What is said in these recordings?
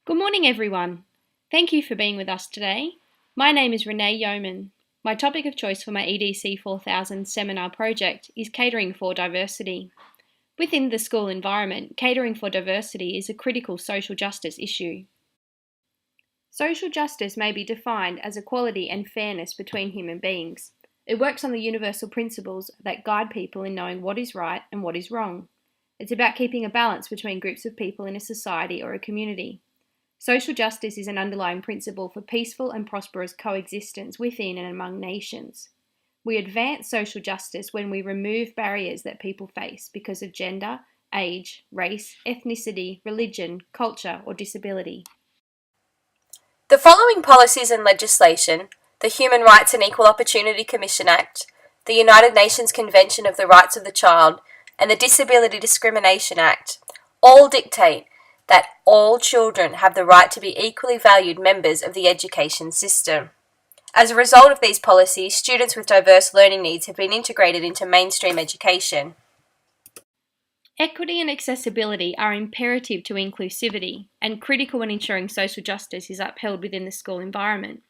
Good morning, everyone. Thank you for being with us today. My name is Renee Yeoman. My topic of choice for my EDC4000 seminar project is Catering for Diversity. Within the school environment, catering for diversity is a critical social justice issue. Social justice may be defined as equality and fairness between human beings. It works on the universal principles that guide people in knowing what is right and what is wrong. It's about keeping a balance between groups of people in a society or a community. Social justice is an underlying principle for peaceful and prosperous coexistence within and among nations. We advance social justice when we remove barriers that people face because of gender, age, race, ethnicity, religion, culture, or disability. The following policies and legislation, the Human Rights and Equal Opportunity Commission Act, the United Nations Convention of the Rights of the Child, and the Disability Discrimination Act, all dictate that all children have the right to be equally valued members of the education system. As a result of these policies, students with diverse learning needs have been integrated into mainstream education. Equity and accessibility are imperative to inclusivity and critical in ensuring social justice is upheld within the school environment.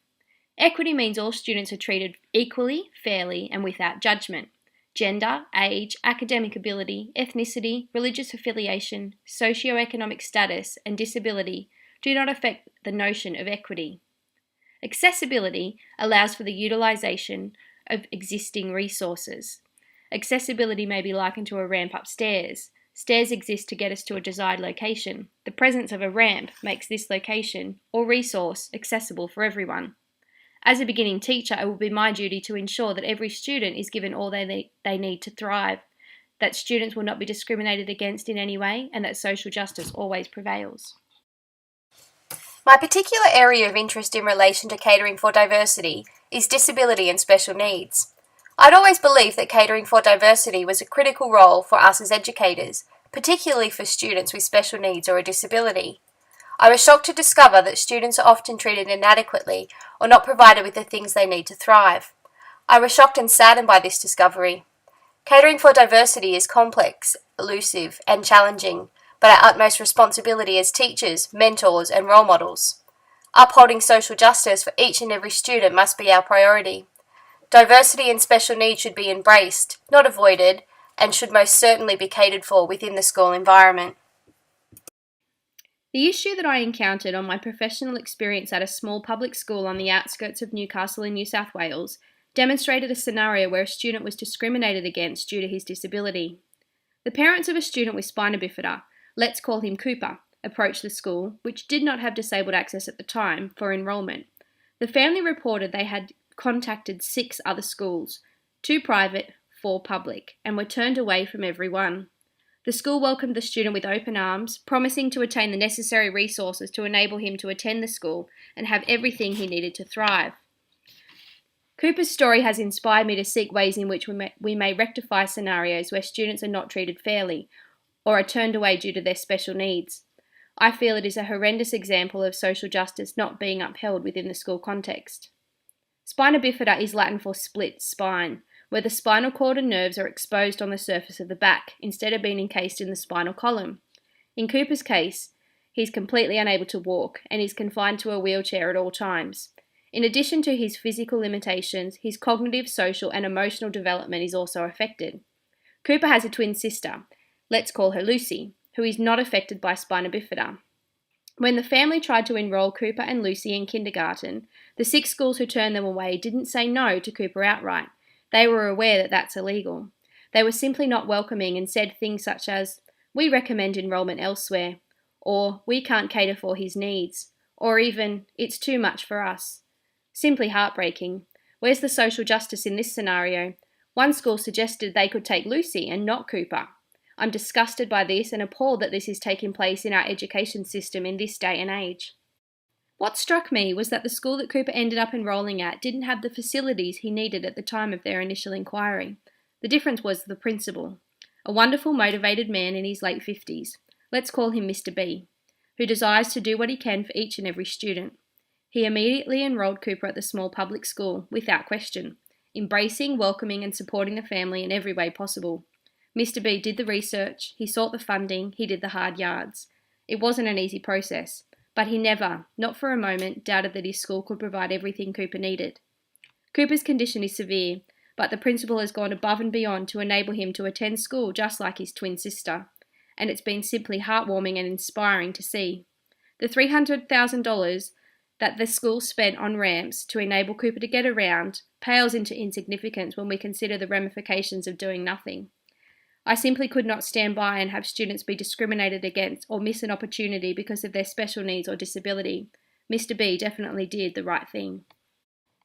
Equity means all students are treated equally, fairly, and without judgment. Gender, age, academic ability, ethnicity, religious affiliation, socio-economic status, and disability do not affect the notion of equity. Accessibility allows for the utilisation of existing resources. Accessibility may be likened to a ramp upstairs. Stairs exist to get us to a desired location. The presence of a ramp makes this location or resource accessible for everyone. As a beginning teacher, it will be my duty to ensure that every student is given all they need to thrive, that students will not be discriminated against in any way, and that social justice always prevails. My particular area of interest in relation to catering for diversity is disability and special needs. I'd always believed that catering for diversity was a critical role for us as educators, particularly for students with special needs or a disability. I was shocked to discover that students are often treated inadequately or not provided with the things they need to thrive. I was shocked and saddened by this discovery. Catering for diversity is complex, elusive, and challenging, but our utmost responsibility as teachers, mentors, and role models. Upholding social justice for each and every student must be our priority. Diversity and special needs should be embraced, not avoided, and should most certainly be catered for within the school environment. The issue that I encountered on my professional experience at a small public school on the outskirts of Newcastle in New South Wales demonstrated a scenario where a student was discriminated against due to his disability. The parents of a student with spina bifida, let's call him Cooper, approached the school, which did not have disabled access at the time, for enrolment. The family reported they had contacted 6 other schools, 2 private, 4 public, and were turned away from every one. The school welcomed the student with open arms, promising to attain the necessary resources to enable him to attend the school and have everything he needed to thrive. Cooper's story has inspired me to seek ways in which we may rectify scenarios where students are not treated fairly or are turned away due to their special needs. I feel it is a horrendous example of social justice not being upheld within the school context. Spina bifida is Latin for split spine, where the spinal cord and nerves are exposed on the surface of the back instead of being encased in the spinal column. In Cooper's case, he's completely unable to walk and is confined to a wheelchair at all times. In addition to his physical limitations, his cognitive, social and emotional development is also affected. Cooper has a twin sister, let's call her Lucy, who is not affected by spina bifida. When the family tried to enrol Cooper and Lucy in kindergarten, the 6 schools who turned them away didn't say no to Cooper outright. They were aware that that's illegal. They were simply not welcoming and said things such as, "We recommend enrolment elsewhere," or "We can't cater for his needs," or even, "It's too much for us." Simply heartbreaking. Where's the social justice in this scenario? One school suggested they could take Lucy and not Cooper. I'm disgusted by this and appalled that this is taking place in our education system in this day and age. What struck me was that the school that Cooper ended up enrolling at didn't have the facilities he needed at the time of their initial inquiry. The difference was the principal, a wonderful, motivated man in his late 50s, let's call him Mr. B, who desires to do what he can for each and every student. He immediately enrolled Cooper at the small public school, without question, embracing, welcoming and supporting the family in every way possible. Mr. B did the research, he sought the funding, he did the hard yards. It wasn't an easy process, but he never, not for a moment, doubted that his school could provide everything Cooper needed. Cooper's condition is severe, but the principal has gone above and beyond to enable him to attend school just like his twin sister, and it's been simply heartwarming and inspiring to see. The $300,000 that the school spent on ramps to enable Cooper to get around pales into insignificance when we consider the ramifications of doing nothing. I simply could not stand by and have students be discriminated against or miss an opportunity because of their special needs or disability. Mr. B definitely did the right thing.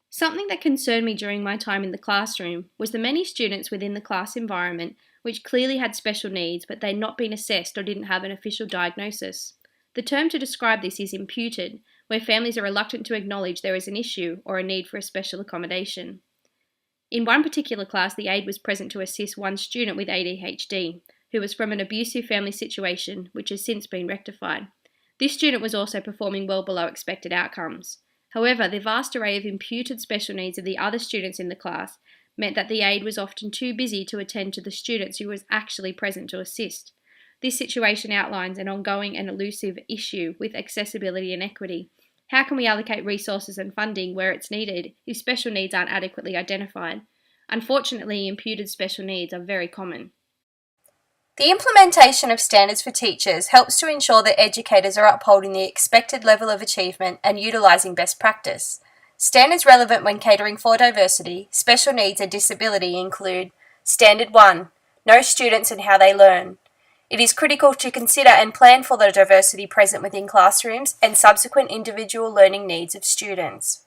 Something that concerned me during my time in the classroom was the many students within the class environment which clearly had special needs but they'd not been assessed or didn't have an official diagnosis. The term to describe this is imputed, where families are reluctant to acknowledge there is an issue or a need for a special accommodation. In one particular class, the aide was present to assist one student with ADHD, who was from an abusive family situation which has since been rectified. This student was also performing well below expected outcomes. However, the vast array of imputed special needs of the other students in the class meant that the aide was often too busy to attend to the students who was actually present to assist. This situation outlines an ongoing and elusive issue with accessibility and equity. How can we allocate resources and funding where it's needed if special needs aren't adequately identified? Unfortunately, imputed special needs are very common. The implementation of standards for teachers helps to ensure that educators are upholding the expected level of achievement and utilising best practice. Standards relevant when catering for diversity, special needs and disability include Standard 1. Know students and how they learn. It is critical to consider and plan for the diversity present within classrooms and subsequent individual learning needs of students.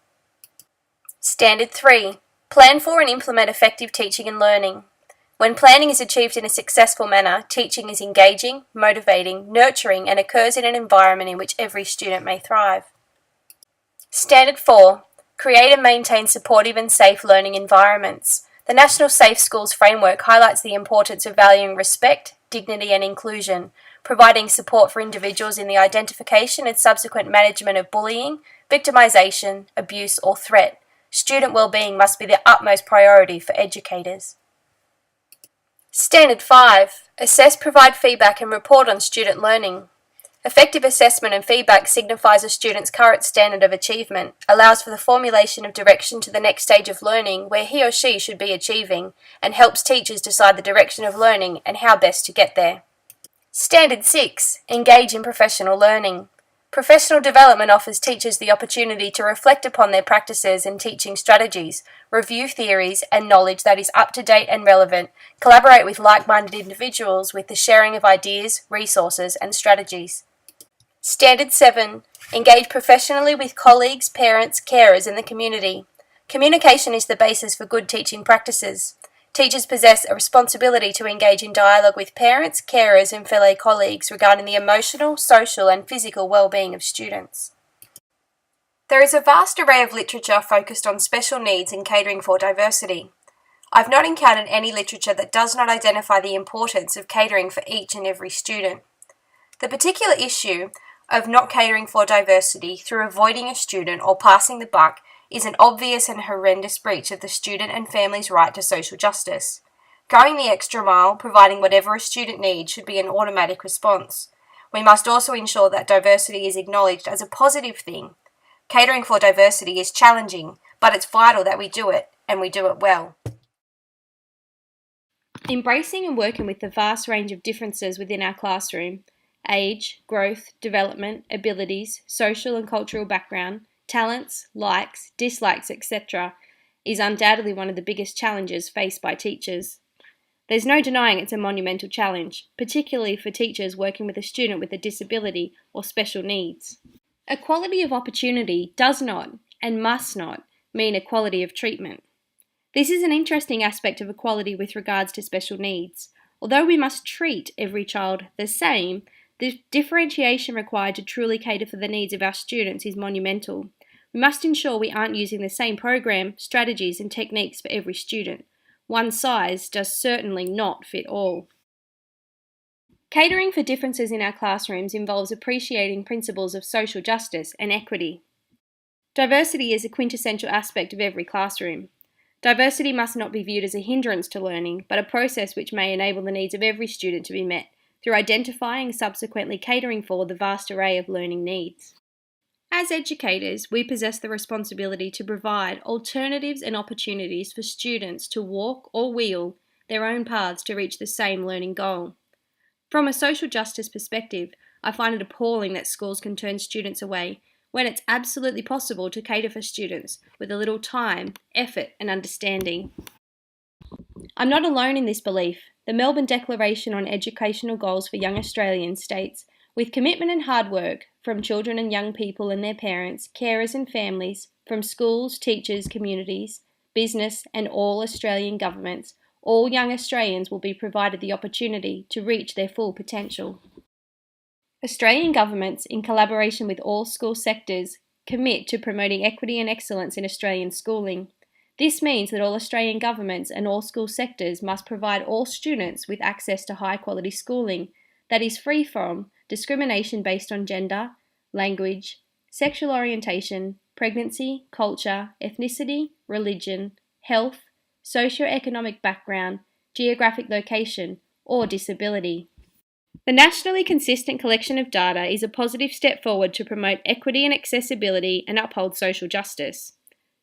Standard 3. Plan for and implement effective teaching and learning. When planning is achieved in a successful manner, teaching is engaging, motivating, nurturing, and occurs in an environment in which every student may thrive. Standard 4. Create and maintain supportive and safe learning environments. The National Safe Schools Framework highlights the importance of valuing respect, dignity and inclusion, providing support for individuals in the identification and subsequent management of bullying, victimisation, abuse or threat. Student well-being must be the utmost priority for educators. Standard 5. Assess, provide feedback and report on student learning. Effective assessment and feedback signifies a student's current standard of achievement, allows for the formulation of direction to the next stage of learning where he or she should be achieving, and helps teachers decide the direction of learning and how best to get there. Standard 6. Engage in professional learning. Professional development offers teachers the opportunity to reflect upon their practices and teaching strategies, review theories and knowledge that is up to date and relevant, collaborate with like-minded individuals with the sharing of ideas, resources and strategies. Standard 7. Engage professionally with colleagues, parents, carers and the community. Communication is the basis for good teaching practices. Teachers possess a responsibility to engage in dialogue with parents, carers and fellow colleagues regarding the emotional, social and physical well-being of students. There is a vast array of literature focused on special needs and catering for diversity. I've not encountered any literature that does not identify the importance of catering for each and every student. The particular issue of not catering for diversity through avoiding a student or passing the buck is an obvious and horrendous breach of the student and family's right to social justice. Going the extra mile, providing whatever a student needs, should be an automatic response. We must also ensure that diversity is acknowledged as a positive thing. Catering for diversity is challenging, but it's vital that we do it, and we do it well. Embracing and working with the vast range of differences within our classroom, age, growth, development, abilities, social and cultural background, talents, likes, dislikes, etc., is undoubtedly one of the biggest challenges faced by teachers. There's no denying it's a monumental challenge, particularly for teachers working with a student with a disability or special needs. Equality of opportunity does not and must not mean equality of treatment. This is an interesting aspect of equality with regards to special needs. Although we must treat every child the same, the differentiation required to truly cater for the needs of our students is monumental. We must ensure we aren't using the same program, strategies and techniques for every student. One size does certainly not fit all. Catering for differences in our classrooms involves appreciating principles of social justice and equity. Diversity is a quintessential aspect of every classroom. Diversity must not be viewed as a hindrance to learning, but a process which may enable the needs of every student to be met through identifying and subsequently catering for the vast array of learning needs. As educators, we possess the responsibility to provide alternatives and opportunities for students to walk or wheel their own paths to reach the same learning goal. From a social justice perspective, I find it appalling that schools can turn students away when it's absolutely possible to cater for students with a little time, effort, and understanding. I'm not alone in this belief. The Melbourne Declaration on Educational Goals for Young Australians states, with commitment and hard work from children and young people and their parents, carers and families, from schools, teachers, communities, business and all Australian governments, all young Australians will be provided the opportunity to reach their full potential. Australian governments, in collaboration with all school sectors, commit to promoting equity and excellence in Australian schooling. This means that all Australian governments and all school sectors must provide all students with access to high-quality schooling that is free from discrimination based on gender, language, sexual orientation, pregnancy, culture, ethnicity, religion, health, socio-economic background, geographic location, or disability. The nationally consistent collection of data is a positive step forward to promote equity and accessibility and uphold social justice.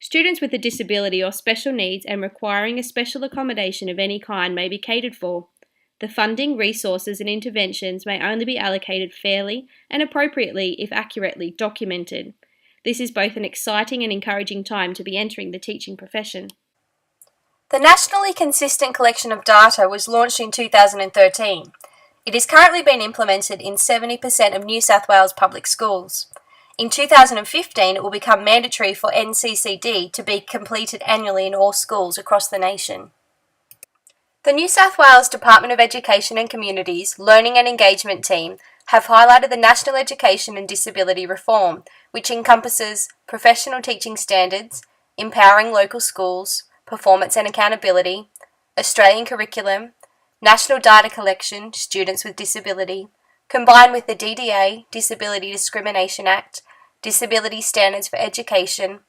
Students with a disability or special needs and requiring a special accommodation of any kind may be catered for. The funding, resources and interventions may only be allocated fairly and appropriately if accurately documented. This is both an exciting and encouraging time to be entering the teaching profession. The nationally consistent collection of data was launched in 2013. It is currently being implemented in 70% of New South Wales public schools. In 2015, it will become mandatory for NCCD to be completed annually in all schools across the nation. The New South Wales Department of Education and Communities Learning and Engagement Team have highlighted the National Education and Disability Reform, which encompasses professional teaching standards, empowering local schools, performance and accountability, Australian curriculum, national data collection, students with disability, combined with the DDA, Disability Discrimination Act, Disability Standards for Education,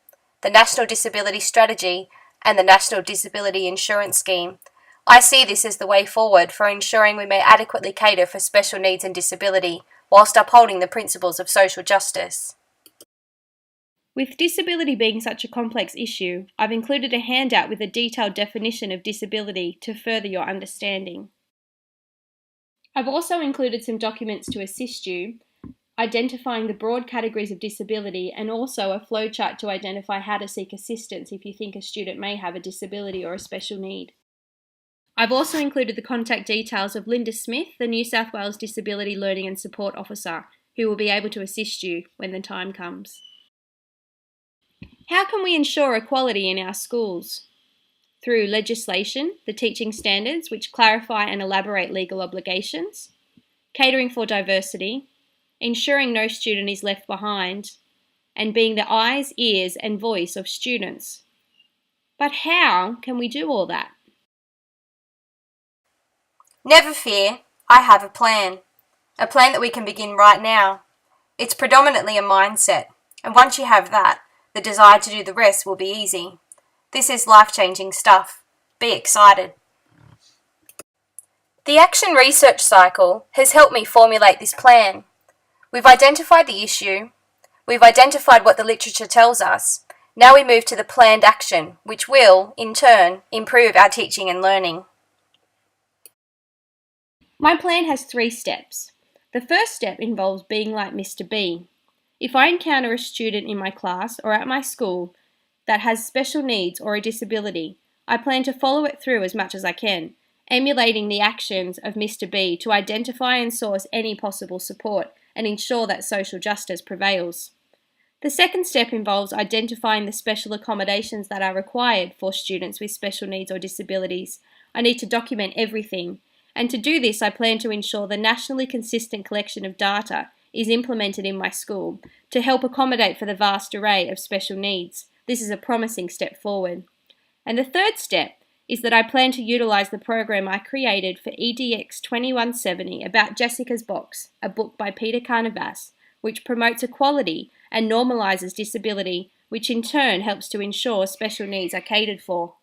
the National Disability Strategy, and the National Disability Insurance Scheme. I see this as the way forward for ensuring we may adequately cater for special needs and disability, whilst upholding the principles of social justice. With disability being such a complex issue, I've included a handout with a detailed definition of disability to further your understanding. I've also included some documents to assist you, identifying the broad categories of disability and also a flowchart to identify how to seek assistance if you think a student may have a disability or a special need. I've also included the contact details of Linda Smith, the New South Wales Disability Learning and Support Officer, who will be able to assist you when the time comes. How can we ensure equality in our schools? Through legislation, the teaching standards which clarify and elaborate legal obligations, catering for diversity, ensuring no student is left behind, and being the eyes, ears and voice of students. But how can we do all that? Never fear, I have a plan that we can begin right now. It's predominantly a mindset, and once you have that, the desire to do the rest will be easy. This is life-changing stuff. Be excited. The Action Research Cycle has helped me formulate this plan. We've identified the issue, we've identified what the literature tells us. Now we move to the planned action, which will, in turn, improve our teaching and learning. My plan has 3 steps. The first step involves being like Mr. B. If I encounter a student in my class or at my school that has special needs or a disability, I plan to follow it through as much as I can, emulating the actions of Mr. B to identify and source any possible support and ensure that social justice prevails. The second step involves identifying the special accommodations that are required for students with special needs or disabilities. I need to document everything, and to do this I plan to ensure the nationally consistent collection of data is implemented in my school to help accommodate for the vast array of special needs. This is a promising step forward. And the third step is that I plan to utilise the program I created for EDX4170 about Jessica's Box, a book by Peter Carnavas, which promotes equality and normalises disability, which in turn helps to ensure special needs are catered for.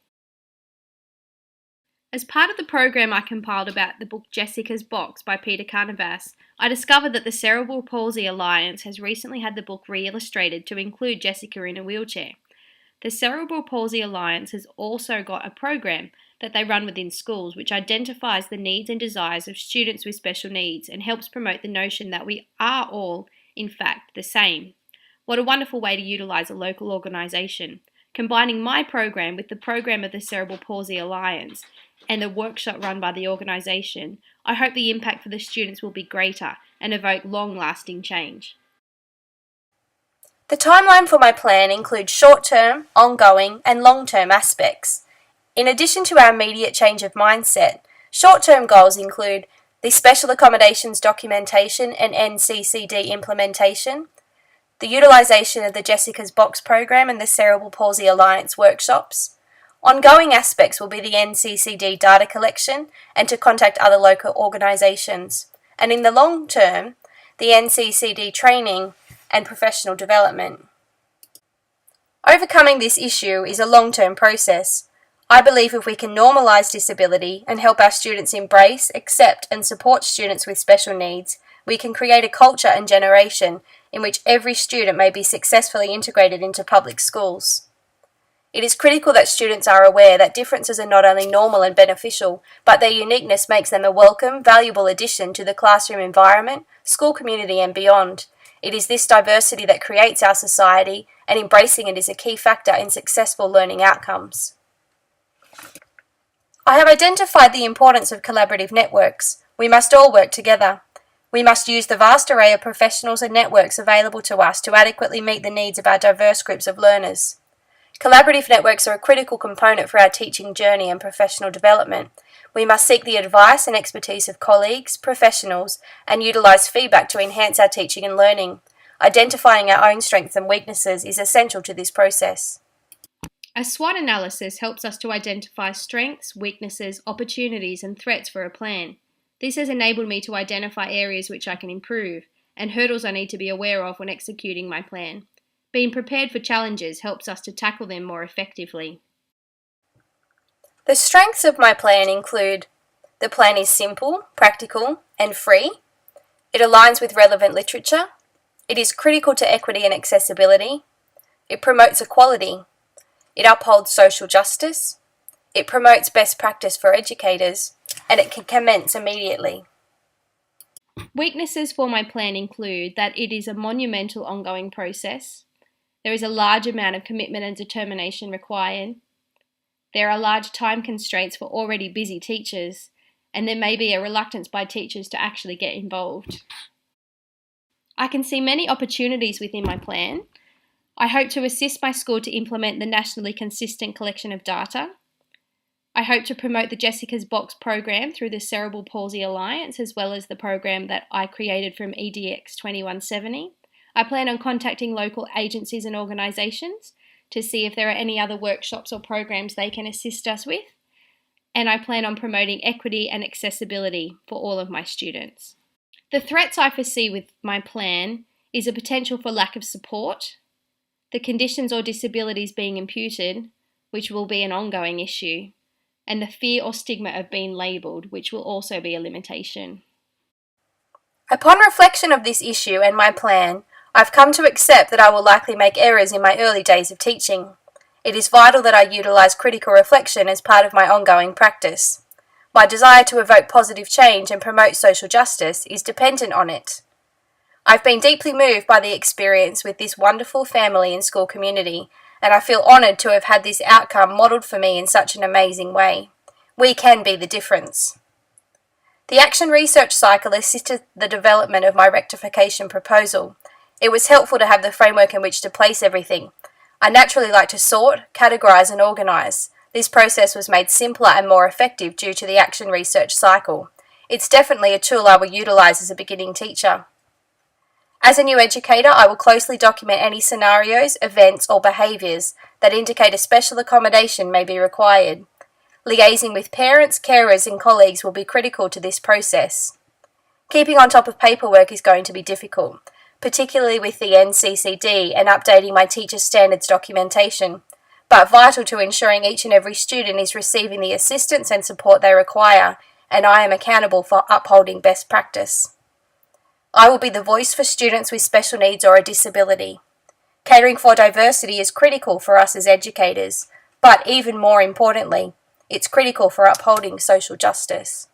As part of the program I compiled about the book Jessica's Box by Peter Carnavas, I discovered that the Cerebral Palsy Alliance has recently had the book re-illustrated to include Jessica in a wheelchair. The Cerebral Palsy Alliance has also got a program that they run within schools which identifies the needs and desires of students with special needs and helps promote the notion that we are all, in fact, the same. What a wonderful way to utilise a local organisation. Combining my program with the program of the Cerebral Palsy Alliance and the workshop run by the organisation, I hope the impact for the students will be greater and evoke long-lasting change. The timeline for my plan includes short-term, ongoing, and long-term aspects. In addition to our immediate change of mindset, short-term goals include the Special Accommodations Documentation and NCCD Implementation, the utilisation of the Jessica's Box program and the Cerebral Palsy Alliance workshops. Ongoing aspects will be the NCCD data collection and to contact other local organisations. And in the long term, the NCCD training and professional development. Overcoming this issue is a long-term process. I believe if we can normalise disability and help our students embrace, accept and support students with special needs, we can create a culture and generation in which every student may be successfully integrated into public schools. It is critical that students are aware that differences are not only normal and beneficial, but their uniqueness makes them a welcome, valuable addition to the classroom environment, school community and beyond. It is this diversity that creates our society, and embracing it is a key factor in successful learning outcomes. I have identified the importance of collaborative networks. We must all work together. We must use the vast array of professionals and networks available to us to adequately meet the needs of our diverse groups of learners. Collaborative networks are a critical component for our teaching journey and professional development. We must seek the advice and expertise of colleagues, professionals, and utilise feedback to enhance our teaching and learning. Identifying our own strengths and weaknesses is essential to this process. A SWOT analysis helps us to identify strengths, weaknesses, opportunities, and threats for a plan. This has enabled me to identify areas which I can improve and hurdles I need to be aware of when executing my plan. Being prepared for challenges helps us to tackle them more effectively. The strengths of my plan include: the plan is simple, practical, and free. It aligns with relevant literature. It is critical to equity and accessibility. It promotes equality. It upholds social justice. It promotes best practice for educators, and it can commence immediately. Weaknesses for my plan include that it is a monumental ongoing process. There is a large amount of commitment and determination required. There are large time constraints for already busy teachers, and there may be a reluctance by teachers to actually get involved. I can see many opportunities within my plan. I hope to assist my school to implement the nationally consistent collection of data. I hope to promote the Jessica's Box program through the Cerebral Palsy Alliance, as well as the program that I created from EDX4170. I plan on contacting local agencies and organisations to see if there are any other workshops or programs they can assist us with. And I plan on promoting equity and accessibility for all of my students. The threats I foresee with my plan is a potential for lack of support, the conditions or disabilities being imputed, which will be an ongoing issue, and the fear or stigma of being labelled, which will also be a limitation. Upon reflection of this issue and my plan, I've come to accept that I will likely make errors in my early days of teaching. It is vital that I utilise critical reflection as part of my ongoing practice. My desire to evoke positive change and promote social justice is dependent on it. I've been deeply moved by the experience with this wonderful family and school community, and I feel honoured to have had this outcome modelled for me in such an amazing way. We can be the difference. The Action Research Cycle assisted the development of my rectification proposal. It was helpful to have the framework in which to place everything. I naturally like to sort, categorise and organise. This process was made simpler and more effective due to the Action Research Cycle. It's definitely a tool I will utilise as a beginning teacher. As a new educator, I will closely document any scenarios, events or behaviours that indicate a special accommodation may be required. Liaising with parents, carers and colleagues will be critical to this process. Keeping on top of paperwork is going to be difficult, particularly with the NCCD and updating my teacher standards documentation, but vital to ensuring each and every student is receiving the assistance and support they require, and I am accountable for upholding best practice. I will be the voice for students with special needs or a disability. Catering for diversity is critical for us as educators, but even more importantly, it's critical for upholding social justice.